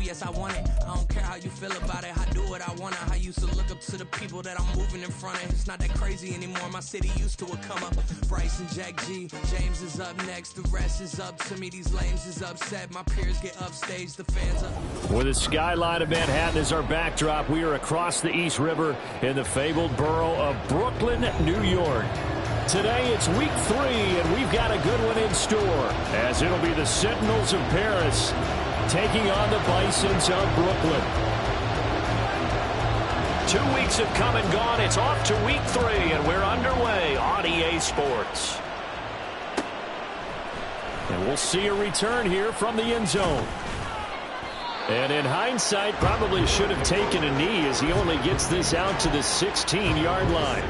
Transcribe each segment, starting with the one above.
yes, I want it. I don't care how you feel about it, I do what I want. I used to look up to the people that I'm moving in front of. It's not that crazy anymore, my city used to a come up. Bryce and Jack G, James is up next, the rest is up to me. These lames is upset, my peers get upstage, the fans up. With the skyline of Manhattan as our backdrop, we are across the East River in the fabled borough of Brooklyn, New York. Today it's week 3, and we've got a good one in store, as it'll be the Sentinels of Paris taking on the Bisons of Brooklyn. 2 weeks have come and gone. It's off to week 3, and we're underway on EA Sports. And we'll see a return here from the end zone. And in hindsight, probably should have taken a knee as he only gets this out to the 16-yard line.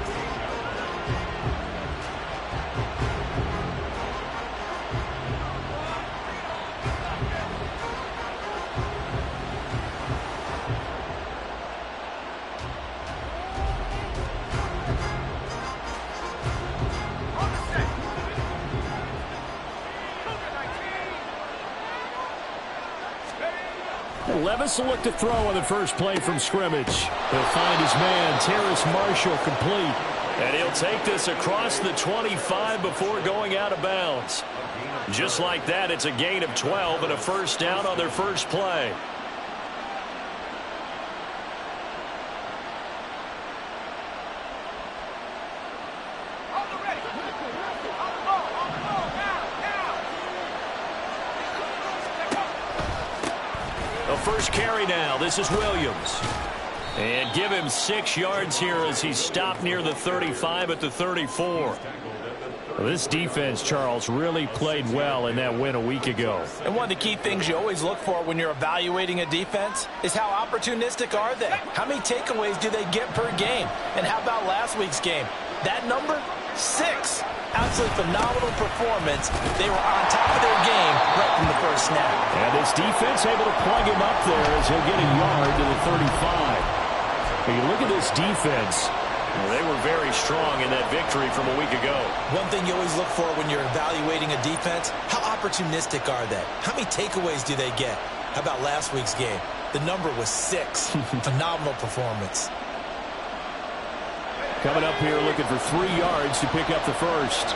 Levis will look to throw on the first play from scrimmage. He'll find his man, Terrace Marshall, complete. And he'll take this across the 25 before going out of bounds. Just like that, it's a gain of 12 and a first down on their first play. First carry now. This is Williams. And give him 6 yards here as he's stopped near the 35 at the 34. Well, this defense, Charles, really played well in that win a week ago. And one of the key things you always look for when you're evaluating a defense is how opportunistic are they? How many takeaways do they get per game? And how about last week's game? That number? 6. Absolutely phenomenal performance. They were on top of their game right from the first snap. And this defense able to plug him up there as he'll get a yard to the 35. But you look at this defense. Well, they were very strong in that victory from a week ago. One thing you always look for when you're evaluating a defense, how opportunistic are they? How many takeaways do they get? How about last week's game? The number was 6. Phenomenal performance. Coming up here looking for 3 yards to pick up the first.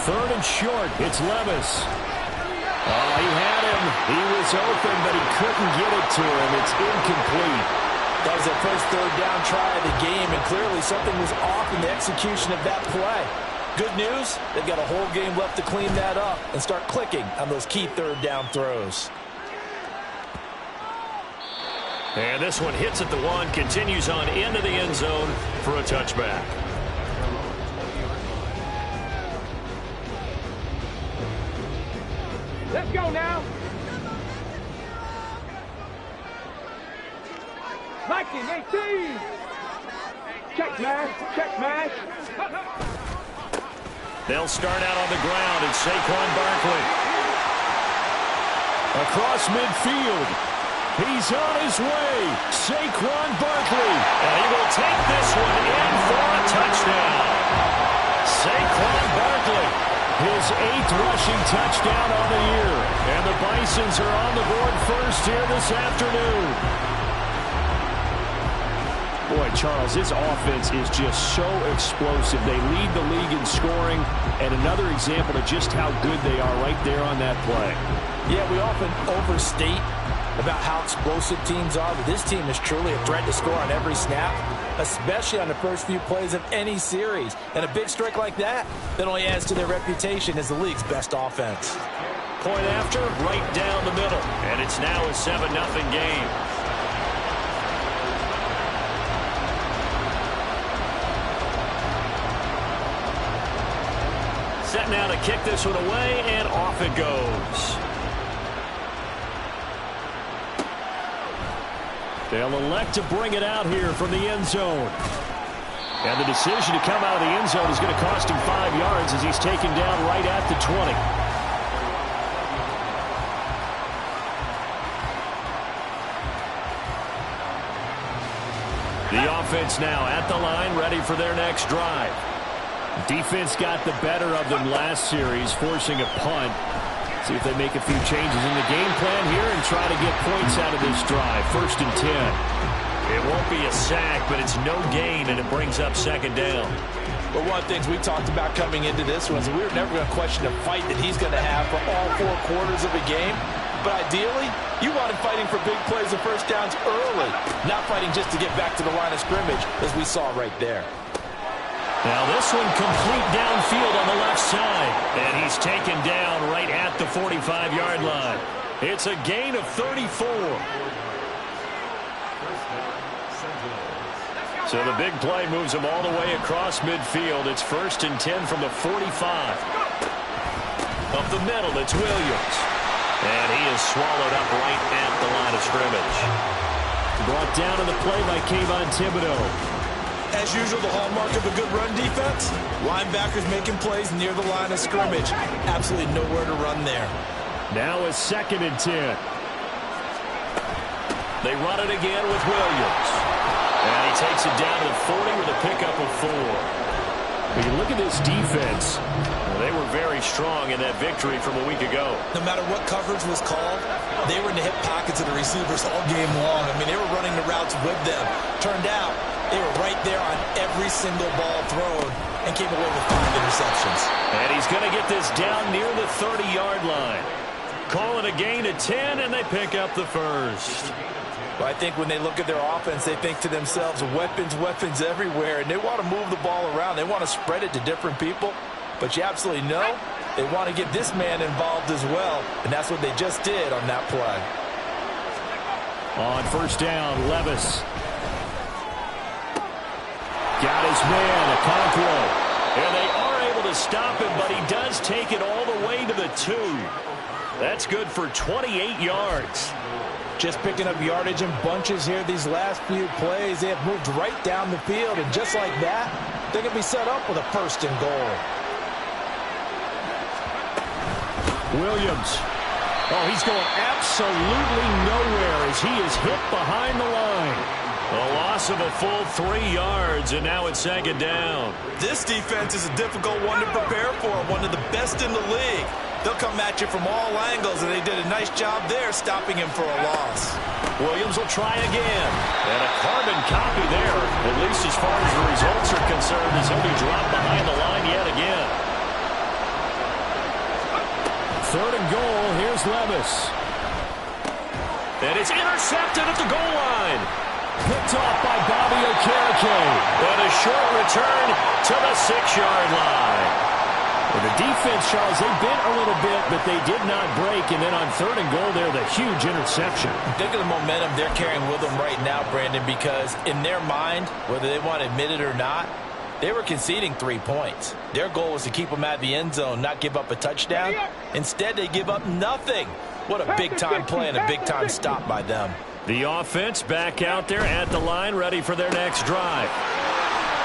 Third and short. It's Levis. Oh, he had him. He was open, but he couldn't get it to him. It's incomplete. That was their first third down try of the game, and clearly something was off in the execution of that play. Good news, they've got a whole game left to clean that up and start clicking on those key third down throws. And this one hits at the 1, continues on into the end zone for a touchback. Let's go now. Liking 18. Check, man. Check, man. They'll start out on the ground, and Saquon Barkley. Across midfield. He's on his way. Saquon Barkley. And he will take this one in for a touchdown. Saquon Barkley, his 8th rushing touchdown on the year. And the Bisons are on the board first here this afternoon. Boy, Charles, this offense is just so explosive. They lead the league in scoring, and another example of just how good they are right there on that play. Yeah, we often overstate about how explosive teams are, but this team is truly a threat to score on every snap, especially on the first few plays of any series. And a big streak like that only adds to their reputation as the league's best offense. Point after, right down the middle, and it's now a 7-0 game. Set now to kick this one away, and off it goes. They'll elect to bring it out here from the end zone. And the decision to come out of the end zone is going to cost him 5 yards as he's taken down right at the 20. The offense now at the line, ready for their next drive. Defense got the better of them last series, forcing a punt. See if they make a few changes in the game plan here and try to get points out of this drive. 1st and 10. It won't be a sack, but it's no gain, and it brings up 2nd down. But one of the things we talked about coming into this was we were never going to question the fight that he's going to have for all 4 quarters of a game. But ideally, you want him fighting for big plays and first downs early, not fighting just to get back to the line of scrimmage, as we saw right there. Now this one complete downfield on the left side. And he's taken down right at the 45-yard line. It's a gain of 34. So the big play moves him all the way across midfield. It's 1st and 10 from the 45. Up the middle, it's Williams. And he is swallowed up right at the line of scrimmage. Brought down on the play by Kayvon Thibodeau. As usual, the hallmark of a good run defense, linebackers making plays near the line of scrimmage. Absolutely nowhere to run there. Now it's 2nd and 10. They run it again with Williams. And he takes it down to the 40 with a pickup of 4. When you look at this defense, they were very strong in that victory from a week ago. No matter what coverage was called, they were in the hip pockets of the receivers all game long. I mean, they were running the routes with them. Turned out, they were right there on every single ball thrown and came away with 5 interceptions. And he's going to get this down near the 30-yard line. Call it a gain of 10, and they pick up the first. Well, I think when they look at their offense, they think to themselves, weapons, weapons everywhere, and they want to move the ball around. They want to spread it to different people, but you absolutely know they want to get this man involved as well, and that's what they just did on that play. On 1st down, Levis. Got his man, Okonkwo. And they are able to stop him, but he does take it all the way to the 2. That's good for 28 yards. Just picking up yardage in bunches here these last few plays. They have moved right down the field, and just like that, they're going to be set up with a 1st and goal. Williams. Oh, he's going absolutely nowhere as he is hit behind the line. A loss of a full 3 yards, and now it's 2nd down. This defense is a difficult one to prepare for, one of the best in the league. They'll come at you from all angles, and they did a nice job there stopping him for a loss. Williams will try again. And a carbon copy there, at least as far as the results are concerned, as he'll be dropped behind the line yet again. 3rd and goal, here's Levis. And it's intercepted at the goal line. Picked off by Bobby Okereke. And a short return to the 6-yard line. Well, the defense, Charles, they bent a little bit, but they did not break. And then on 3rd and goal there, the huge interception. Think of the momentum they're carrying with them right now, Brandon, because in their mind, whether they want to admit it or not, they were conceding 3 points. Their goal was to keep them out of the end zone, not give up a touchdown. Instead, they give up nothing. What a big-time play and a big-time stop by them. The offense back out there at the line, ready for their next drive.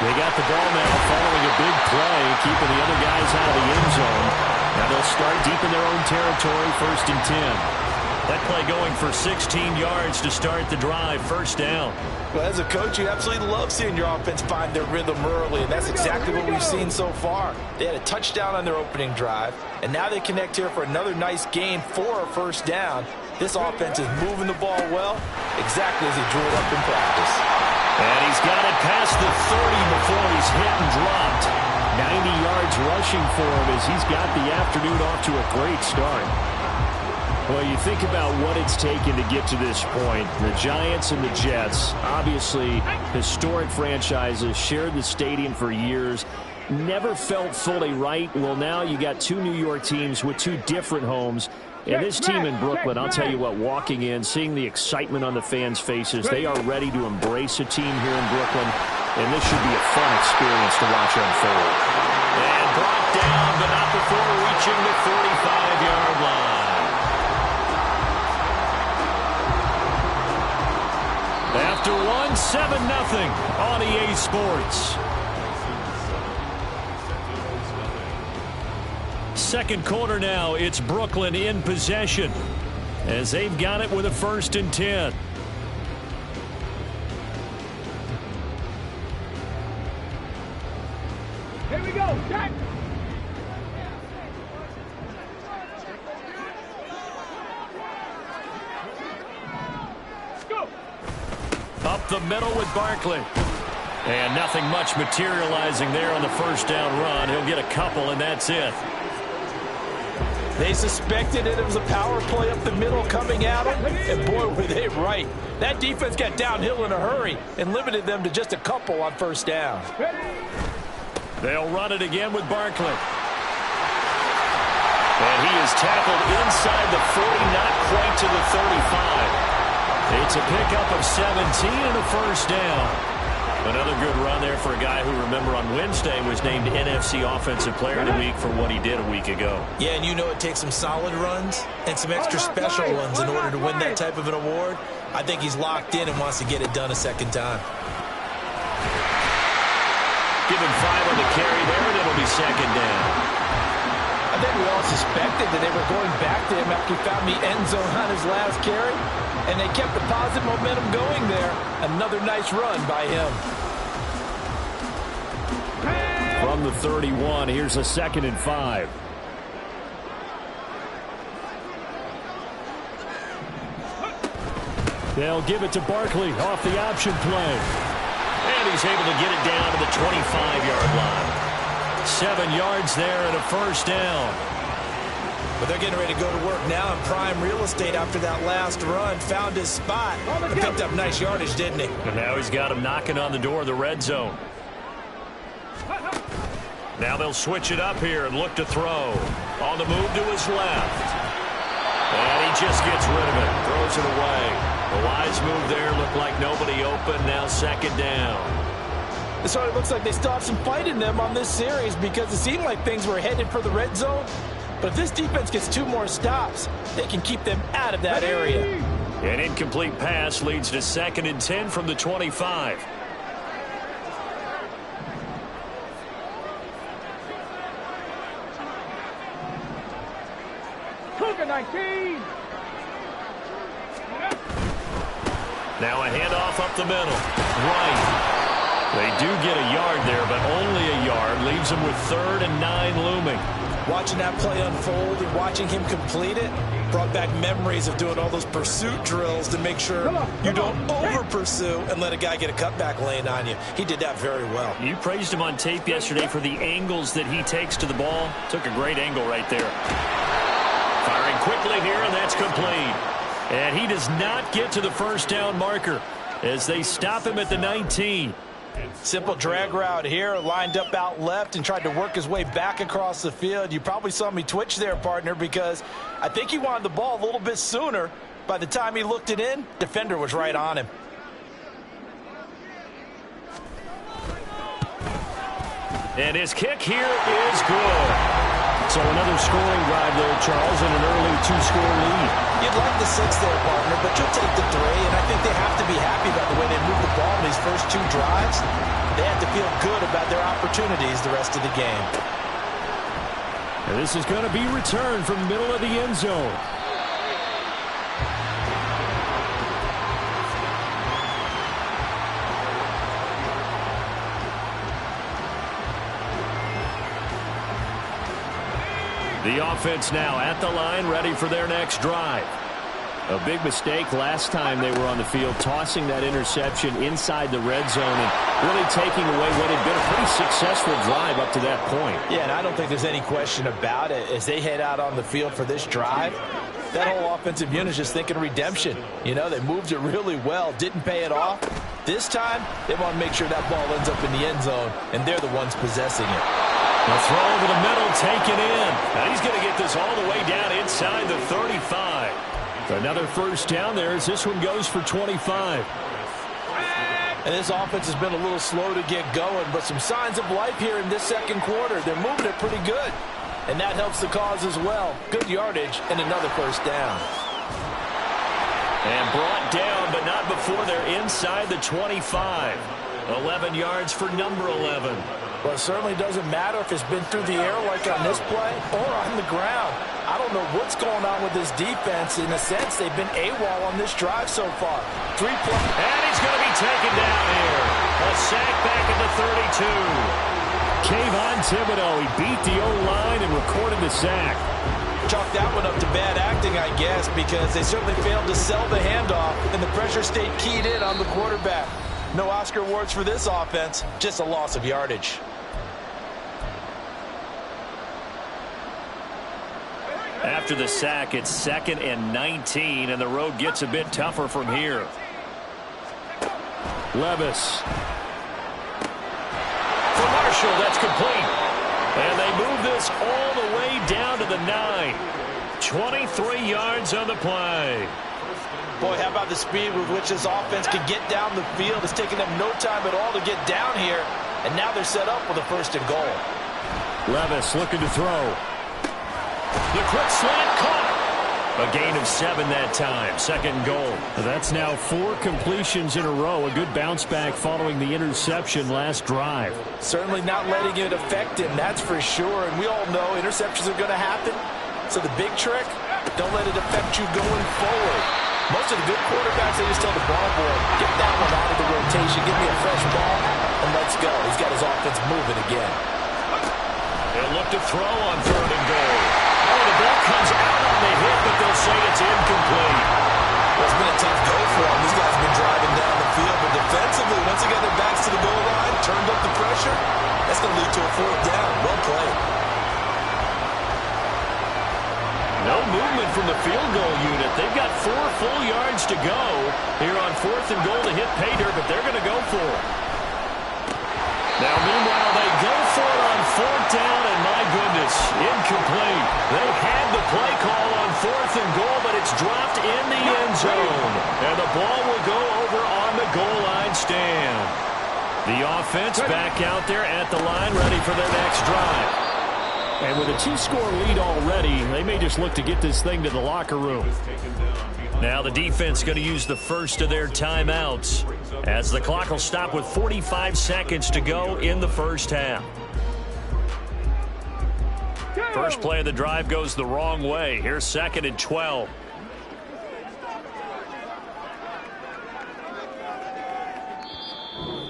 They got the ball now following a big play, keeping the other guys out of the end zone. Now they'll start deep in their own territory, 1st and 10. That play going for 16 yards to start the drive, 1st down. Well, as a coach, you absolutely love seeing your offense find their rhythm early, and that's exactly what we've seen so far. They had a touchdown on their opening drive, and now they connect here for another nice gain for a 1st down. This offense is moving the ball well, exactly as he drew it up in practice. And he's got it past the 30 before he's hit and dropped. 90 yards rushing for him as he's got the afternoon off to a great start. Well, you think about what it's taken to get to this point. The Giants and the Jets, obviously historic franchises, shared the stadium for years, never felt fully right. Well, now you got 2 New York teams with 2 different homes. And this team in Brooklyn, I'll tell you what, walking in, seeing the excitement on the fans' faces, they are ready to embrace a team here in Brooklyn, and this should be a fun experience to watch unfold. And brought down, but not before reaching the 45-yard line. After one, 7-0 on EA Sports. Second quarter now, it's Brooklyn in possession as they've got it with a 1st and 10. Here we go. up the middle with Barkley. And nothing much materializing there on the first down run. He'll get a couple, and that's it. They suspected it was a power play up the middle coming at them, and boy, were they right. That defense got downhill in a hurry and limited them to just a couple on first down. They'll run it again with Barkley. And he is tackled inside the 40, not quite to the 35. It's a pickup of 17 and a first down. Another good run there for a guy who, remember, on Wednesday was named NFC Offensive Player of the Week for what he did a week ago. Yeah, and you know it takes some solid runs and some extra special ones in order to win that type of an award. I think he's locked in and wants to get it done a second time. Give him 5 on the carry there, and it'll be second down. I think we all suspected that they were going back to him after he found the end zone on his last carry, and they kept the positive momentum going there. Another nice run by him. From the 31, here's a 2nd and 5. They'll give it to Barkley off the option play. And he's able to get it down to the 25-yard line. 7 yards there and a first down. But they're getting ready to go to work now in prime real estate after that last run. Found his spot and picked up nice yardage, didn't he? And now he's got him knocking on the door of the red zone. Now they'll switch it up here and look to throw. On the move to his left. And he just gets rid of it. Throws it away. The wise move there. Looked like nobody open. Now second down. So it looks like they still have some fight in them on this series because it seemed like things were headed for the red zone. But if this defense gets 2 more stops, they can keep them out of that area. An incomplete pass leads to 2nd and 10 from the 25. Cougar 19. Now a handoff up the middle. Right. They do get a yard there, but only a yard. Leaves them with 3rd and 9 looming. Watching that play unfold and watching him complete it brought back memories of doing all those pursuit drills to make sure you don't over-pursue and let a guy get a cutback lane on you. He did that very well. You praised him on tape yesterday for the angles that he takes to the ball. Took a great angle right there. Firing quickly here, and that's complete. And he does not get to the first down marker as they stop him at the 19. Simple drag route here, lined up out left and tried to work his way back across the field. You probably saw me twitch there, partner, because I think he wanted the ball a little bit sooner. By the time he looked it in, defender was right on him. And his kick here is good. So another scoring drive there, Charles, and an early 2-score lead. You'd like the 6 there, partner, but you'll take the 3, and I think they have to be happy about the way they moved the ball in these first 2 drives. They have to feel good about their opportunities the rest of the game. And this is going to be returned from the middle of the end zone. The offense now at the line, ready for their next drive. A big mistake last time they were on the field, tossing that interception inside the red zone and really taking away what had been a pretty successful drive up to that point. Yeah, and I don't think there's any question about it. As they head out on the field for this drive, that whole offensive unit is just thinking redemption. You know, they moved it really well, didn't pay it off. This time, they want to make sure that ball ends up in the end zone, and they're the ones possessing it. The throw over the middle, taken in. And he's going to get this all the way down inside the 35. Another first down there as this one goes for 25. And this offense has been a little slow to get going, but some signs of life here in this second quarter. They're moving it pretty good, and that helps the cause as well. Good yardage and another first down. And brought down, but not before they're inside the 25. 11 yards for number 11. Well, it certainly doesn't matter if it's been through the air like on this play or on the ground. I don't know what's going on with this defense. In a sense, they've been AWOL on this drive so far. 3 plays. And he's going to be taken down here. A sack back at the 32. Kayvon Thibodeau, he beat the O-line and recorded the sack. chalk that one up to bad acting, I guess, because they certainly failed to sell the handoff, and the pressure stayed keyed in on the quarterback. No Oscar awards for this offense, just a loss of yardage. After the sack, it's 2nd and 19, and the road gets a bit tougher from here. Levis. For Marshall, that's complete. And they move this all the way down to the 9. 23 yards on the play. Boy, how about the speed with which this offense could get down the field? It's taken them no time at all to get down here, and now they're set up with a 1st and goal. Levis looking to throw. The quick slant caught. A gain of 7 that time. 2nd and goal. That's now 4 completions in a row. A good bounce back following the interception last drive. Certainly not letting it affect him, that's for sure. And we all know interceptions are going to happen. So the big trick, don't let it affect you going forward. Most of the good quarterbacks, they just tell the ball boy, get that one out of the rotation, give me a fresh ball, and let's go. He's got his offense moving again. They'll look to throw on 3rd and goal. Oh, the ball comes out on the hit, but they'll say it's incomplete. Well, it's been a tough go for them. These guys have been driving down the field, but defensively, once they got their backs to the goal line, turned up the pressure, that's going to lead to a 4th down. Well played. No movement from the field goal unit. They've got 4 full yards to go here on 4th and goal to hit pay dirt, but they're going to go for it. Now, meanwhile, they go for it on 4th down, and my goodness, incomplete. They had the play call on 4th and goal, but it's dropped in the end zone. And the ball will go over on the goal line stand. The offense back out there at the line, ready for their next drive. And with a 2-score lead already, they may just look to get this thing to the locker room. Now the defense going to use the first of their timeouts as the clock will stop with 45 seconds to go in the first half. First play of the drive goes the wrong way. Here's 2nd and 12.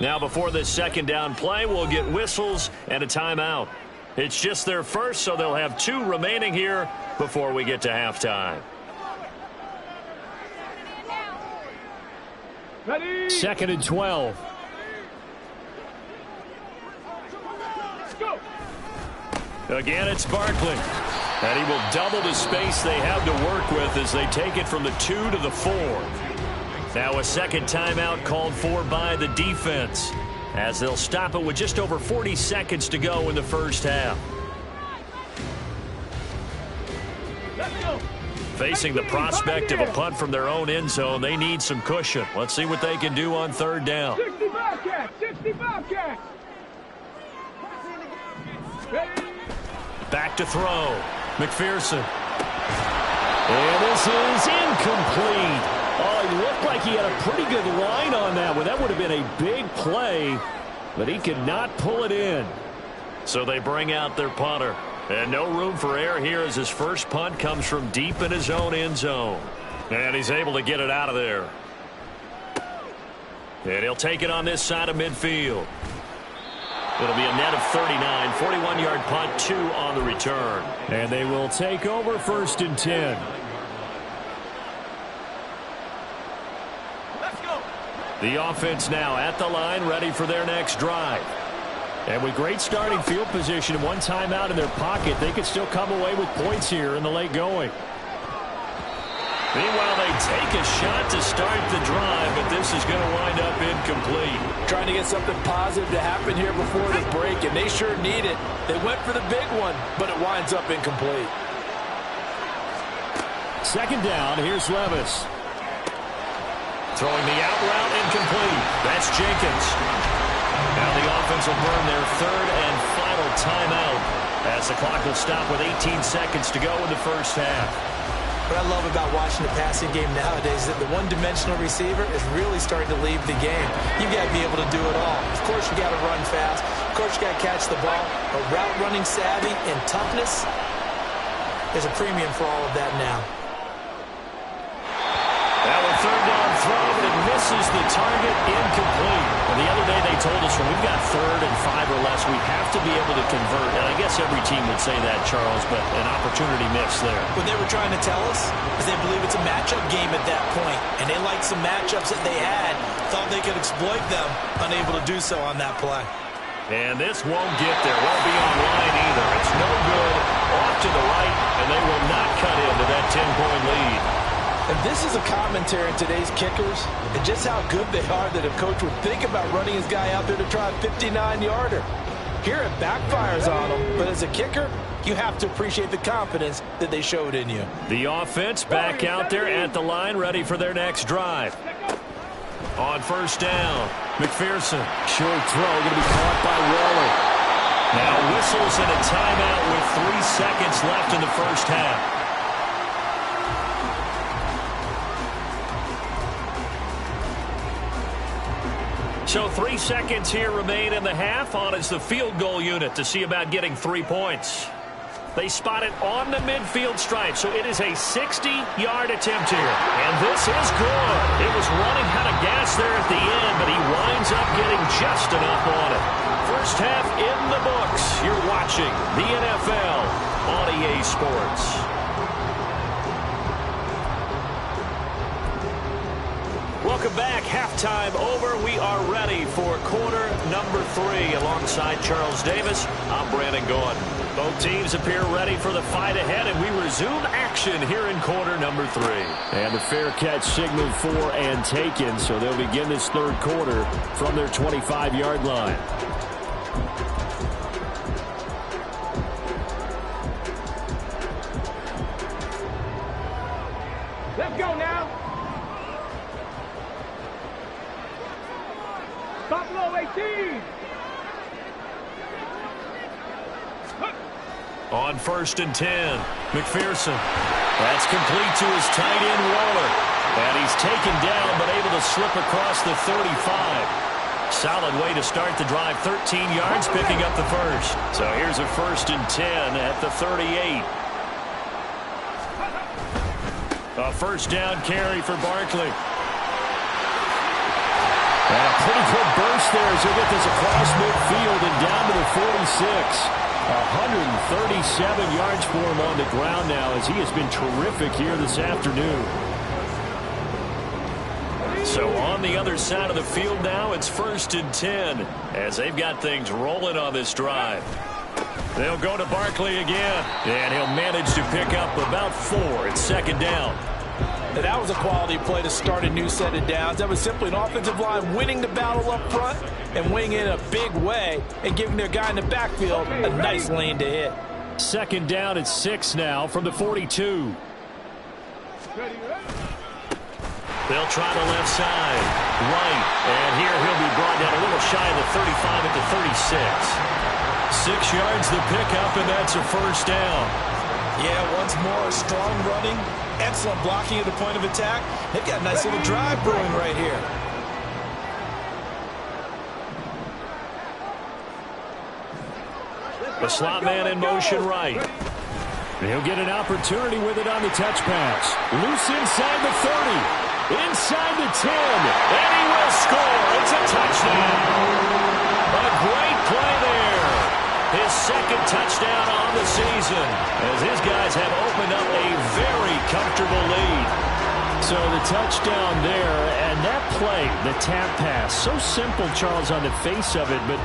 Now before this 2nd down play, we'll get whistles and a timeout. It's just their first, so they'll have 2 remaining here before we get to halftime. Ready? 2nd and 12. Let's go. Again, it's Barkley. And he will double the space they have to work with as they take it from the 2 to the 4. Now a 2nd timeout called for by the defense, as they'll stop it with just over 40 seconds to go in the first half. Facing the prospect of a punt from their own end zone, they need some cushion. Let's see what they can do on 3rd down. 60 Bobcats! 60 Bobcats! Back to throw. McPherson. And this is incomplete. Oh, he looked like he had a pretty good line on that one. That would have been a big play, but he could not pull it in. So they bring out their punter. And no room for error here as his first punt comes from deep in his own end zone. And he's able to get it out of there. And he'll take it on this side of midfield. It'll be a net of 39, 41-yard punt, 2 on the return. And they will take over 1st and 10. Let's go. The offense now at the line, ready for their next drive. And with great starting field position and 1 timeout in their pocket, they could still come away with points here in the late going. Meanwhile, they take a shot to start the drive, but this is going to wind up incomplete. Trying to get something positive to happen here before the break, and they sure need it. They went for the big one, but it winds up incomplete. 2nd down, here's Levis. Throwing the out route, incomplete. That's Jenkins. Now the offense will burn their 3rd and final timeout as the clock will stop with 18 seconds to go in the first half. What I love about watching the passing game nowadays is that the one-dimensional receiver is really starting to leave the game. You've got to be able to do it all. Of course, you got to run fast. Of course, you got to catch the ball. But route running savvy and toughness, there's a premium for all of that now. That was 3rd down throw, but it misses misses the target, incomplete. And the other day they told us when we've got 3rd and 5 or less, we have to be able to convert. And I guess every team would say that, Charles, but an opportunity missed there. What they were trying to tell us is they believe it's a matchup game at that point, and they liked some matchups that they had, thought they could exploit them, unable to do so on that play. And this won't get there, won't be online either. It's no good, off to the right, and they will not cut into that 10-point lead. And this is a commentary in today's kickers and just how good they are that a coach would think about running his guy out there to try a 59-yarder. Here it backfires on him, but as a kicker, you have to appreciate the confidence that they showed in you. The offense back out there at the line, ready for their next drive. On 1st down, McPherson. Short throw, going to be caught by Waller. Now whistles and a timeout with 3 seconds left in the first half. So 3 seconds here remain in the half. On is the field goal unit to see about getting 3 points. They spot it on the midfield stripe, so it is a 60-yard attempt here. And this is good. It was running out of gas there at the end, but he winds up getting just enough on it. First half in the books. You're watching the NFL on EA Sports. Welcome back. Halftime over. We are ready for quarter number 3. Alongside Charles Davis, I'm Brandon Gaudin. Both teams appear ready for the fight ahead, and we resume action here in quarter number 3. And the fair catch signaled for and taken, so they'll begin this 3rd quarter from their 25-yard line. Let's go now. Stop low, 18. On 1st and 10, McPherson. That's complete to his tight end, Waller. And he's taken down, but able to slip across the 35. Solid way to start the drive. 13 yards, picking up the first. So here's a 1st and 10 at the 38. A 1st down carry for Barkley. And a pretty good burst there as he'll get this across midfield and down to the 46. 137 yards for him on the ground now as he has been terrific here this afternoon. So on the other side of the field now, it's 1st and 10 as they've got things rolling on this drive. They'll go to Barkley again, and he'll manage to pick up about 4. It's 2nd down. And that was a quality play to start a new set of downs. That was simply an offensive line winning the battle up front and winning it in a big way and giving their guy in the backfield a nice lane to hit. 2nd down at 6 now from the 42. They'll try the left side. Right. And here he'll be brought down a little shy of the 35 at the 36. 6 yards the pickup, and that's a 1st down. Yeah, once more, strong running, excellent blocking at the point of attack. They've got a nice little drive brewing right here. The slot man in motion right. He'll get an opportunity with it on the touch pass. Loose inside the 30. Inside the 10. And he will score. It's a touchdown. A great play there. His 2nd touchdown on the season as his guys have opened up a very comfortable lead. So the touchdown there, and that play, the tap pass, so simple, Charles, on the face of it, but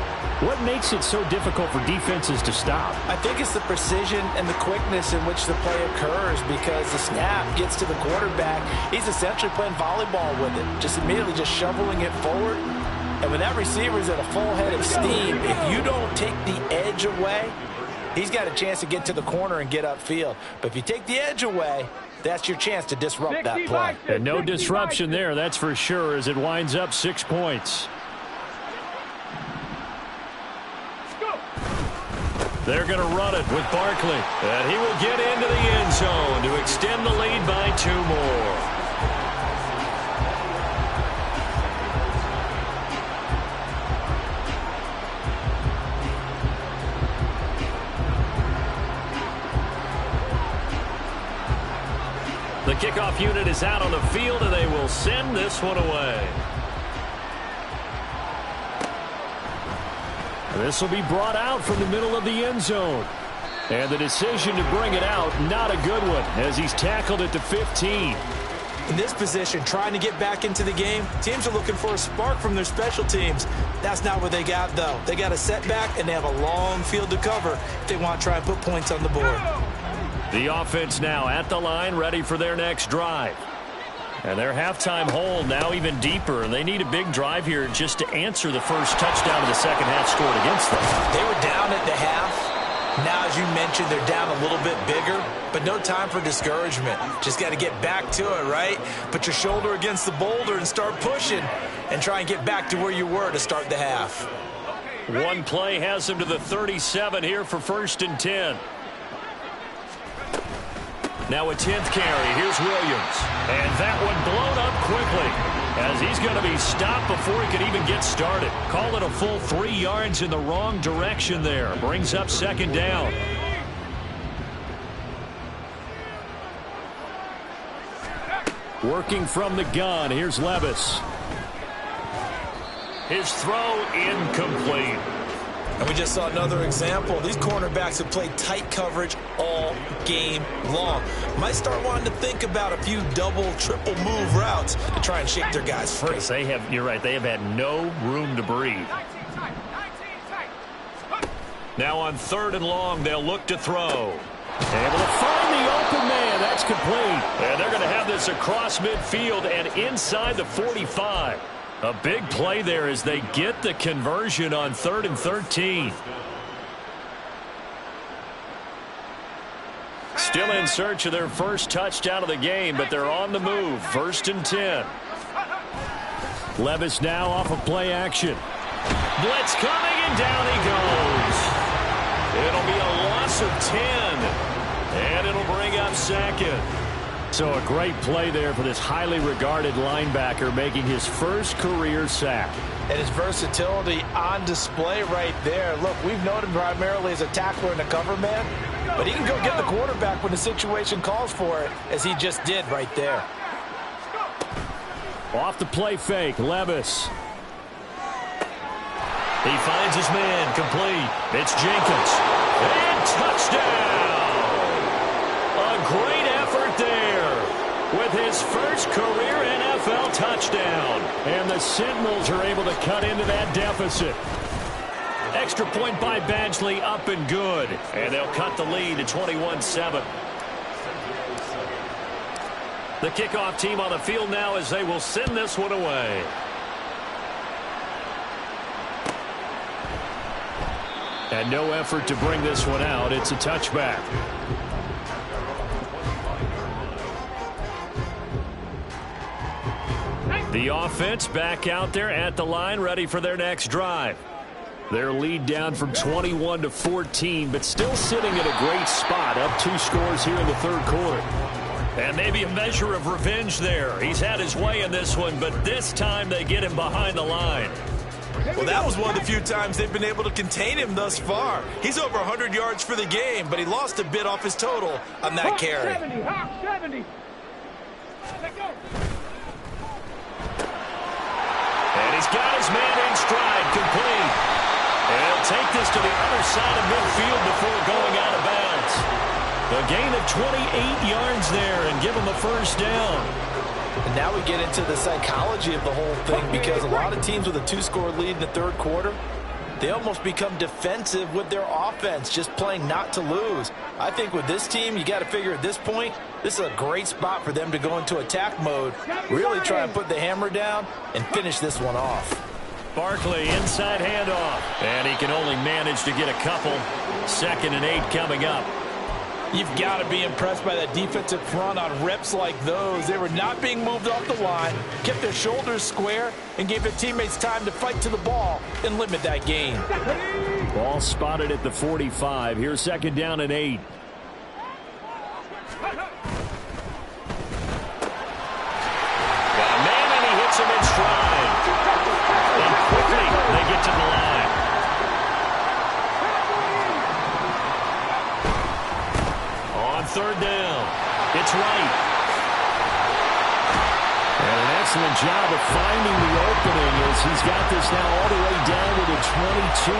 what makes it so difficult for defenses to stop? I think it's the precision and the quickness in which the play occurs because the snap gets to the quarterback. He's essentially playing volleyball with it, just immediately just shoveling it forward. And when that receiver is at a full head of steam, if you don't take the edge away, he's got a chance to get to the corner and get upfield. But if you take the edge away, that's your chance to disrupt that play. And no disruption there, that's for sure, as it winds up 6 points. They're going to run it with Barkley. And he will get into the end zone to extend the lead by 2 more. The kickoff unit is out on the field, and they will send this one away. This will be brought out from the middle of the end zone. And the decision to bring it out, not a good one, as he's tackled at the 15. In this position, trying to get back into the game, teams are looking for a spark from their special teams. That's not what they got, though. They got a setback, and they have a long field to cover if they want to try and put points on the board. The offense now at the line, ready for their next drive. And their halftime hole now even deeper. They need a big drive here just to answer the first touchdown of the second half scored against them. They were down at the half. Now, as you mentioned, they're down a little bit bigger, but no time for discouragement. Just got to get back to it, right? Put your shoulder against the boulder and start pushing and try and get back to where you were to start the half. One play has them to the 37 here for 1st and 10. Now a 10th carry. Here's Williams. And that one blown up quickly as he's going to be stopped before he could even get started. Call it a full 3 yards in the wrong direction there. Brings up 2nd down. Working from the gun. Here's Levis. His throw incomplete. And we just saw another example. These cornerbacks have played tight coverage all game long. Might start wanting to think about a few double, triple move routes to try and shake their guys free. They have, you're right, they have had no room to breathe. Now on 3rd and long, they'll look to throw. Able to find the open man. That's complete. And they're going to have this across midfield and inside the 45. A big play there as they get the conversion on 3rd and 13. Still in search of their first touchdown of the game, but they're on the move. 1st and 10. Levis now off of play action. Blitz coming, and down he goes. It'll be a loss of 10, and it'll bring up 2nd. So a great play there for this highly regarded linebacker making his first career sack. And his versatility on display right there. Look, we've known him primarily as a tackler and a cover man, but he can go get the quarterback when the situation calls for it, as he just did right there. Off the play fake, Levis. He finds his man, complete. It's Jenkins. And touchdown! A great effort there with his first career NFL touchdown. And the Sentinels are able to cut into that deficit. Extra point by Badgley, up and good. And they'll cut the lead to 21-7. The kickoff team on the field now as they will send this one away. And no effort to bring this one out. It's a touchback. The offense back out there at the line, ready for their next drive. Their lead down from 21 to 14, but still sitting at a great spot, up 2 scores here in the 3rd quarter. And maybe a measure of revenge there. He's had his way in this one, but this time they get him behind the line. Well, that was one of the few times they've been able to contain him thus far. He's over 100 yards for the game, but he lost a bit off his total on that carry. 70, Hawk 70. Let go. And he's got his man in stride, complete. And he'll take this to the other side of midfield before going out of bounds. A gain of 28 yards there and give him a first down. And now we get into the psychology of the whole thing, because a lot of teams with a 2-score lead in the 3rd quarter, they almost become defensive with their offense, just playing not to lose. I think with this team, you got to figure at this point, this is a great spot for them to go into attack mode, really try and put the hammer down and finish this one off. Barkley, inside handoff, and he can only manage to get a couple. 2nd and 8 coming up. You've got to be impressed by that defensive front on reps like those. They were not being moved off the line, kept their shoulders square, and gave their teammates time to fight to the ball and limit that gain. Ball spotted at the 45. Here's 2nd down and 8. Got a man, and he hits him in stride. And quickly, they get to the line. On 3rd down, it's Wright. And an excellent job of finding the opening as he's got this now all the way down to the 22.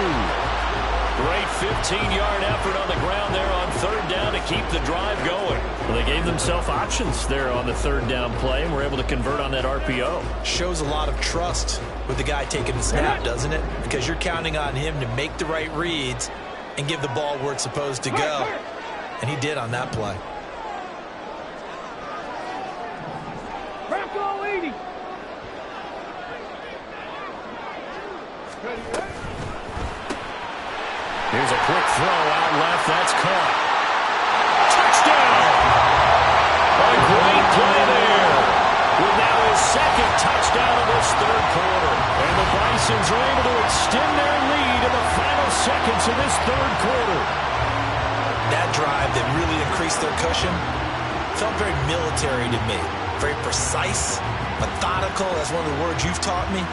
Great 15-yard effort on the ground there on third down to keep the drive going. Well, they gave themselves options there on the third down play and were able to convert on that RPO. Shows a lot of trust with the guy taking the snap, doesn't it? Because you're counting on him to make the right reads and give the ball where it's supposed to go. And he did on that play. Bronco 80. Here's a quick throw out left. That's caught. Touchdown! A great play there. With now his second touchdown of this third quarter. And the Bisons are able to extend their lead in the final seconds of this third quarter. That drive that really increased their cushion felt very military to me. Very precise, methodical. That's one of the words you've taught me.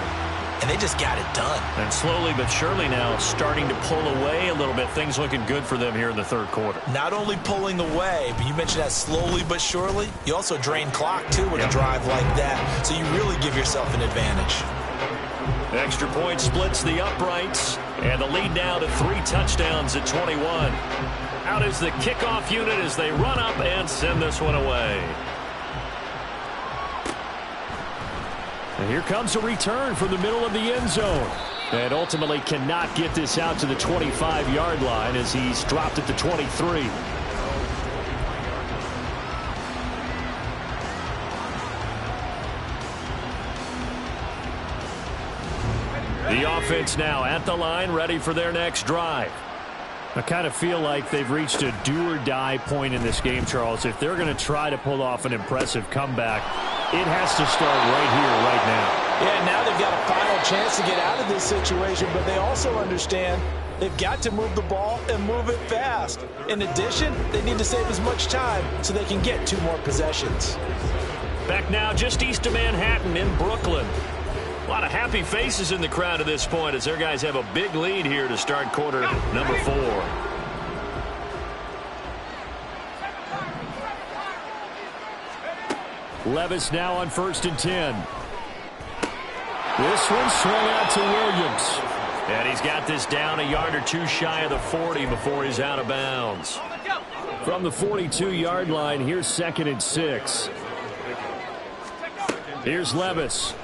And they just got it done. And slowly but surely now starting to pull away a little bit. Things looking good for them here in the third quarter. Not only pulling away, but you mentioned that slowly but surely. You also drain clock, too, with a drive like that. So you really give yourself an advantage. Extra point splits the uprights. And the lead now to 3 touchdowns at 21. Out is the kickoff unit as they run up and send this one away. And here comes a return from the middle of the end zone. And ultimately cannot get this out to the 25-yard line as he's dropped at the 23. The offense now at the line, ready for their next drive. I kind of feel like they've reached a do-or-die point in this game, Charles. If they're going to try to pull off an impressive comeback, it has to start right here, right now. Yeah, now they've got a final chance to get out of this situation, but they also understand they've got to move the ball and move it fast. In addition, they need to save as much time so they can get 2 more possessions. Back now just east of Manhattan in Brooklyn. A lot of happy faces in the crowd at this point as their guys have a big lead here to start quarter number 4. Levis now on 1st and 10. This one swung out to Williams. And he's got this down a yard or 2 shy of the 40 before he's out of bounds. From the 42-yard line, here's 2nd and 6. Here's Levis.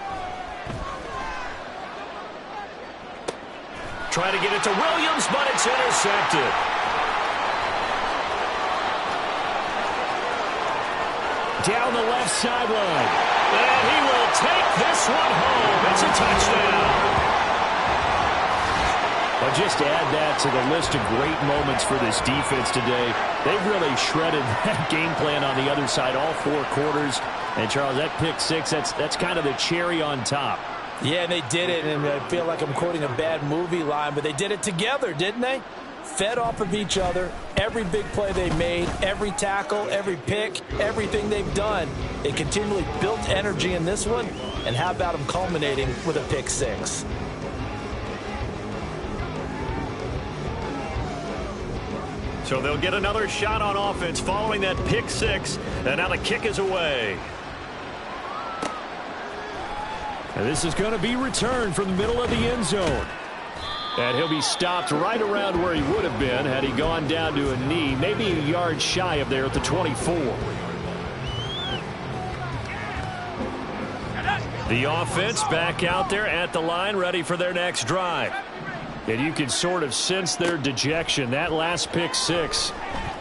Trying to get it to Williams, but it's intercepted. Down the left sideline. And he will take this one home. It's a touchdown. But just add that to the list of great moments for this defense today. They've really shredded that game plan on the other side all 4 quarters. And, Charles, that pick 6, that's kind of the cherry on top. Yeah, and they did it, and I feel like I'm quoting a bad movie line, but they did it together, didn't they? Fed off of each other, every big play they made, every tackle, every pick, everything they've done. They continually built energy in this one, and how about them culminating with a pick 6? So they'll get another shot on offense following that pick 6, and now the kick is away. And this is going to be returned from the middle of the end zone. And he'll be stopped right around where he would have been had he gone down to a knee, maybe a yard shy of there at the 24. The offense back out there at the line, ready for their next drive. And you can sort of sense their dejection. That last pick 6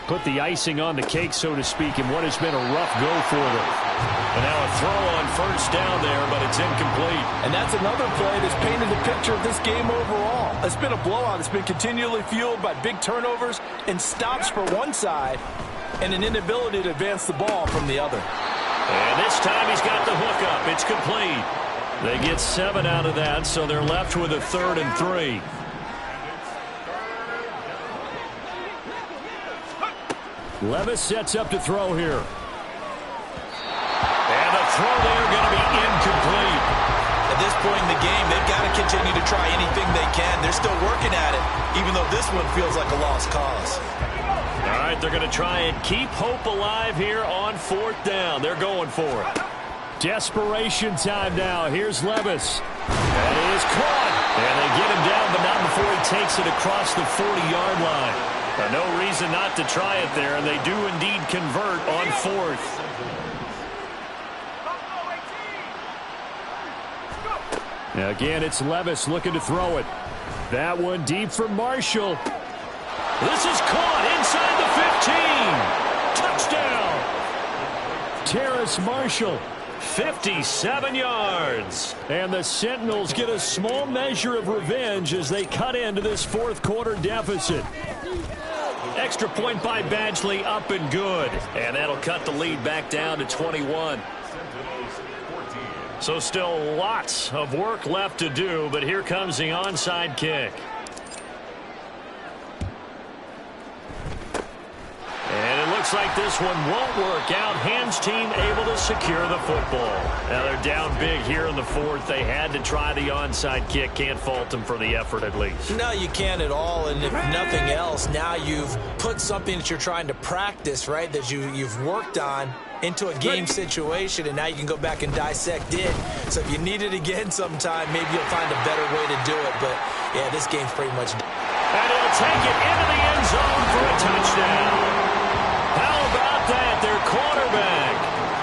put the icing on the cake, so to speak, in what has been a rough go for them. And now a throw on 1st down there, but it's incomplete. And that's another play that's painted the picture of this game overall. It's been a blowout. It's been continually fueled by big turnovers and stops for one side and an inability to advance the ball from the other. And this time he's got the hook up. It's complete. They get 7 out of that, so they're left with a 3rd and 3. Levis sets up to throw here. And the throw there going to be incomplete. At this point in the game, they've got to continue to try anything they can. They're still working at it, even though this one feels like a lost cause. All right, they're going to try and keep hope alive here on 4th down. They're going for it. Desperation time now. Here's Levis. That is caught. And they get him down, but not before he takes it across the 40-yard line. No reason not to try it there, and they do indeed convert on 4th. Now again, it's Levis looking to throw it. That one deep for Marshall. This is caught inside the 15. Touchdown. Terrace Marshall. 57 yards. And the Sentinels get a small measure of revenge as they cut into this fourth quarter deficit. Extra point by Badgley, up and good. And that'll cut the lead back down to 21. So still lots of work left to do, but here comes the onside kick. And it looks like this one won't work out. Hands team able to secure the football. Now they're down big here in the 4th. They had to try the onside kick. Can't fault them for the effort at least. No, you can't at all. And if nothing else, now you've put something that you're trying to practice, right, that you've worked on into a game situation, and now you can go back and dissect it. So if you need it again sometime, maybe you'll find a better way to do it. But, yeah, this game's pretty much done. And he'll take it into the end zone for a touchdown. How about that? Their quarterback.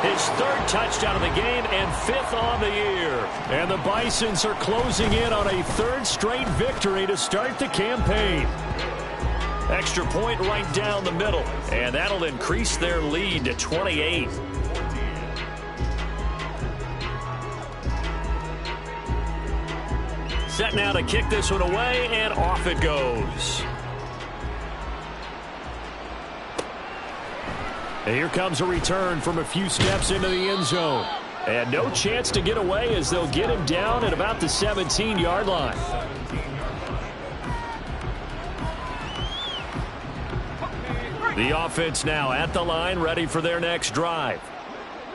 His 3rd touchdown of the game and 5th on the year. And the Bisons are closing in on a 3rd straight victory to start the campaign. Extra point right down the middle. And that'll increase their lead to 28. Set now to kick this one away, and off it goes. And here comes a return from a few steps into the end zone. And no chance to get away as they'll get him down at about the 17-yard line. The offense now at the line, ready for their next drive.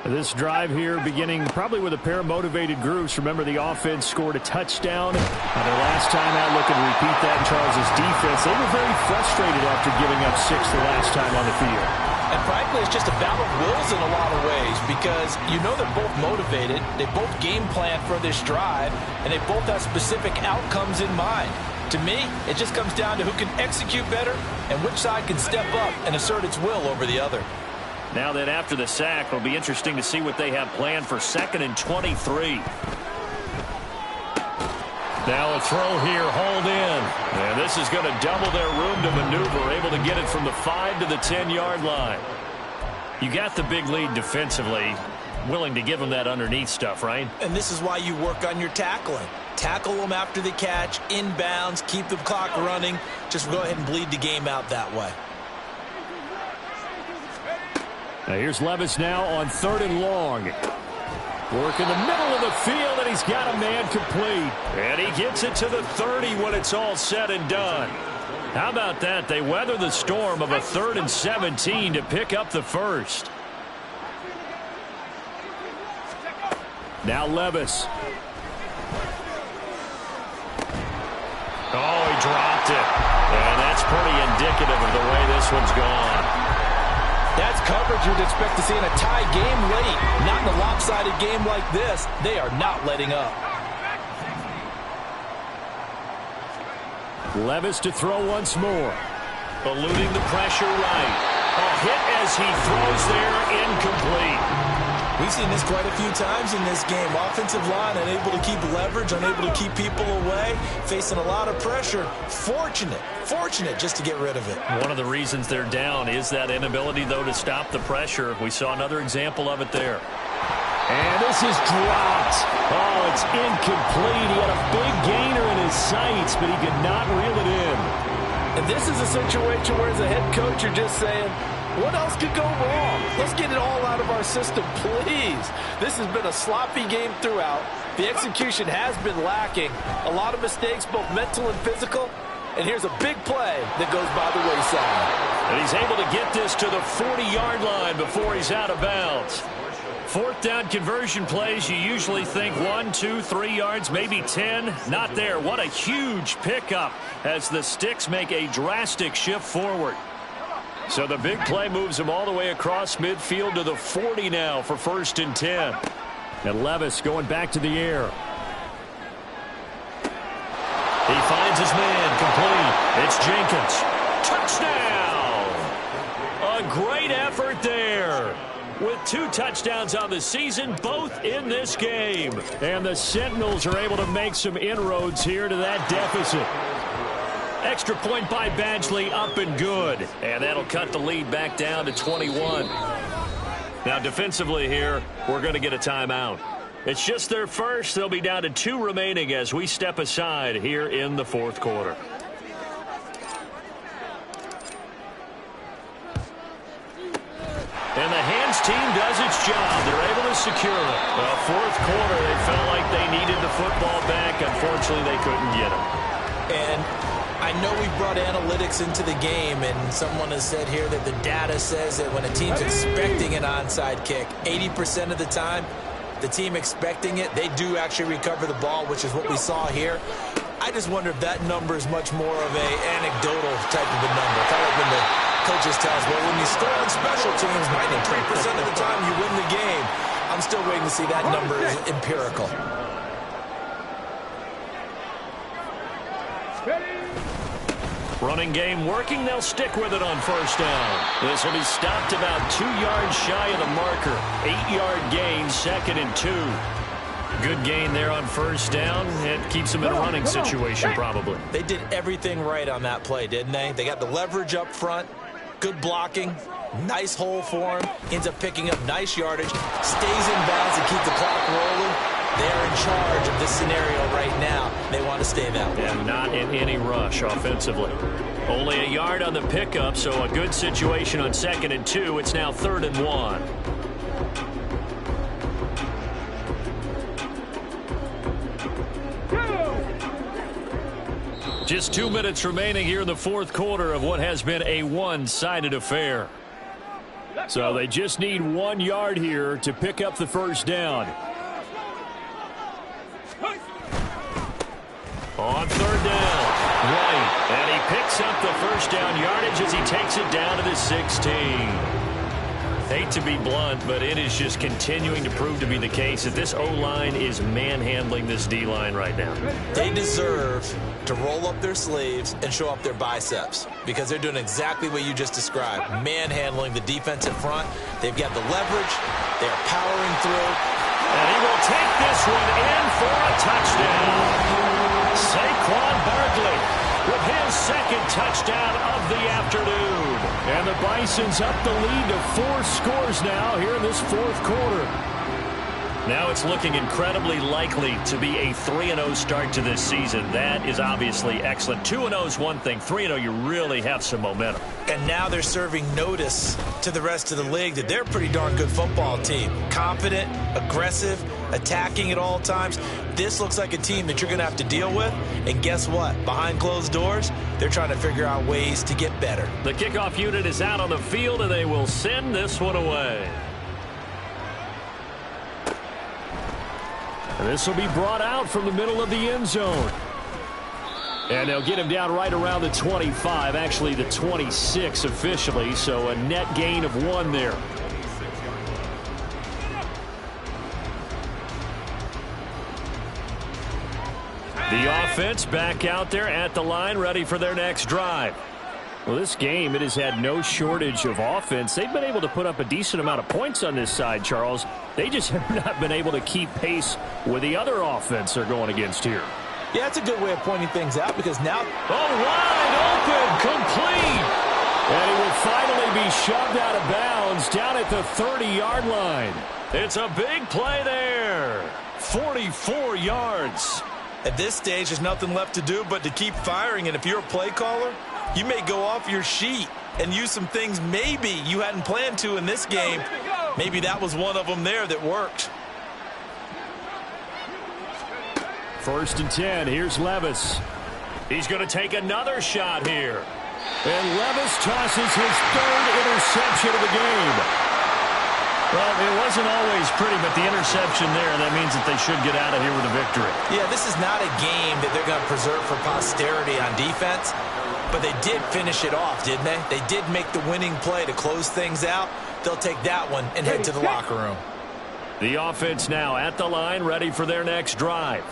This drive here beginning probably with a pair of motivated groups. Remember, the offense scored a touchdown on their last time out. Looking to repeat that in Charles's defense. They were very frustrated after giving up 6 the last time on the field. And frankly, it's just a battle of wills in a lot of ways because you know they're both motivated. They both game plan for this drive, and they both have specific outcomes in mind. To me, it just comes down to who can execute better and which side can step up and assert its will over the other. Now that after the sack, it'll be interesting to see what they have planned for 2nd and 23. Now a throw here, hauled in. And this is going to double their room to maneuver, able to get it from the 5 to the 10-yard line. You got the big lead defensively, willing to give them that underneath stuff, right? And this is why you work on your tackling. Tackle them after the catch, inbounds, keep the clock running. Just go ahead and bleed the game out that way. Now here's Levis now on 3rd and long. Work in the middle of the field, and he's got a man complete. And he gets it to the 30 when it's all said and done. How about that? They weather the storm of a 3rd and 17 to pick up the 1st. Now Levis. Oh, he dropped it. And that's pretty indicative of the way this one's gone. That's coverage you'd expect to see in a tie game late. Not in a lopsided game like this. They are not letting up. Levis to throw once more. Eluding the pressure right. A hit as he throws there, incomplete. We've seen this quite a few times in this game. Offensive line unable to keep leverage, unable to keep people away, facing a lot of pressure. Fortunate just to get rid of it. One of the reasons they're down is that inability, though, to stop the pressure. We saw another example of it there. And this is dropped. Oh, it's incomplete. He had a big gainer in his sights, but he could not reel it in. And this is a situation where, as a head coach, you're just saying, what else could go wrong? Let's get it all out of our system, please. This has been a sloppy game throughout. The execution has been lacking. A lot of mistakes, both mental and physical. And here's a big play that goes by the wayside. And he's able to get this to the 40-yard line before he's out of bounds. 4th down conversion plays, you usually think 1, 2, 3 yards, maybe 10. Not there. What a huge pickup as the Sticks make a drastic shift forward. So the big play moves them all the way across midfield to the 40 now for 1st and 10. And Levis going back to the air. He finds his man, complete. It's Jenkins. Touchdown! A great effort there. With 2 touchdowns on the season, both in this game. And the Sentinels are able to make some inroads here to that deficit. Extra point by Badgley, up and good. And that'll cut the lead back down to 21. Now defensively here, we're going to get a timeout. It's just their first. They'll be down to 2 remaining as we step aside here in the fourth quarter. And the hands team does its job. They're able to secure it. Well, fourth quarter, they felt like they needed the football back. Unfortunately, they couldn't get it. And I know we brought analytics into the game, and someone has said here that the data says that when a team's expecting an onside kick, 80% of the time, the team expecting it, they do actually recover the ball, which is what we saw here. I just wonder if that number is much more of a anecdotal type of a number. Kind of like when the coaches tell us, well, when you score on special teams, 93% of the time you win the game. I'm still waiting to see that number is empirical. Running game working. They'll stick with it on first down. This will be stopped about 2 yards shy of the marker. 8-yard gain, 2nd and 2. Good gain there on first down. It keeps them in a running situation probably. They did everything right on that play, didn't they? They got the leverage up front, good blocking, nice hole for him, ends up picking up nice yardage, stays in bounds to keep the clock rolling. They're in charge of this scenario right now. They want to stay that way. And not in any rush offensively. Only a yard on the pickup, so a good situation on 2nd and 2. It's now 3rd and 1. Just 2 minutes remaining here in the fourth quarter of what has been a one-sided affair. So they just need 1 yard here to pick up the first down. On 3rd down, right, and he picks up the first down yardage as he takes it down to the 16. Hate to be blunt, but it is just continuing to prove to be the case that this O-line is manhandling this D-line right now. They deserve to roll up their sleeves and show up their biceps because they're doing exactly what you just described, manhandling the defensive front. They've got the leverage. They're powering through. And he will take this one in for a touchdown. Saquon Barkley with his 2nd touchdown of the afternoon. And the Bisons up the lead to 4 scores now here in this fourth quarter. Now it's looking incredibly likely to be a 3-0 start to this season. That is obviously excellent. 2-0 is one thing. 3-0, you really have some momentum. And now they're serving notice to the rest of the league that they're a pretty darn good football team. Confident, aggressive, attacking at all times. This looks like a team that you're going to have to deal with. And guess what? Behind closed doors, they're trying to figure out ways to get better. The kickoff unit is out on the field, and they will send this one away. And this will be brought out from the middle of the end zone. And they'll get him down right around the 25, actually the 26 officially, so a net gain of 1 there. The offense back out there at the line, ready for their next drive. Well, this game, it has had no shortage of offense. They've been able to put up a decent amount of points on this side, Charles. They just have not been able to keep pace with the other offense they're going against here. Yeah, that's a good way of pointing things out because now... wide open, complete! And he will finally be shoved out of bounds down at the 30-yard line. It's a big play there. 44 yards. At this stage, there's nothing left to do but to keep firing. And if you're a play caller, you may go off your sheet and use some things maybe you hadn't planned to in this game. Maybe that was one of them there that worked. 1st and 10. Here's Levis. He's going to take another shot here. And Levis tosses his 3rd interception of the game. Well, it wasn't always pretty, but the interception there, that means that they should get out of here with a victory. Yeah, this is not a game that they're going to preserve for posterity on defense, but they did finish it off, didn't they? They did make the winning play to close things out. They'll take that one and head to the locker room. The offense now at the line, ready for their next drive.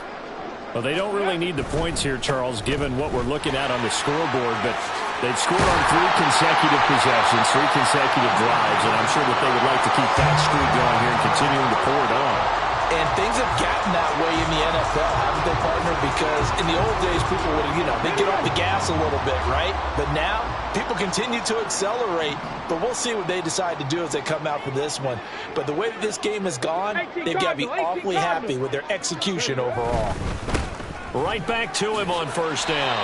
Well, they don't really need the points here, Charles, given what we're looking at on the scoreboard, but they've scored on 3 consecutive possessions, 3 consecutive drives, and I'm sure that they would like to keep that streak going here and continuing to pour it on. And things have gotten that way in the NFL, haven't they, partner? Because in the old days, people would, they get off the gas a little bit, right? But now, people continue to accelerate. But we'll see what they decide to do as they come out for this one. But the way that this game has gone, they've got to be awfully happy with their execution overall. Right back to him on first down.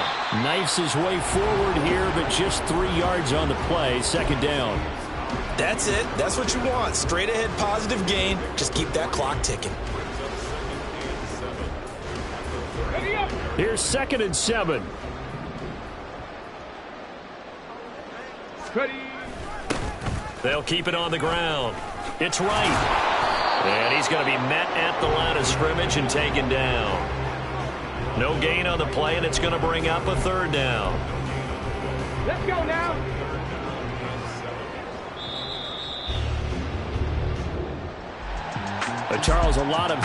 Knifes his way forward here, but just 3 yards on the play. Second down. That's it. That's what you want. Straight ahead positive gain. Just keep that clock ticking. Here's 2nd and 7. Ready. They'll keep it on the ground. It's right. And he's going to be met at the line of scrimmage and taken down. No gain on the play, and it's going to bring up a 3rd down. Let's go now. Charles, a lot of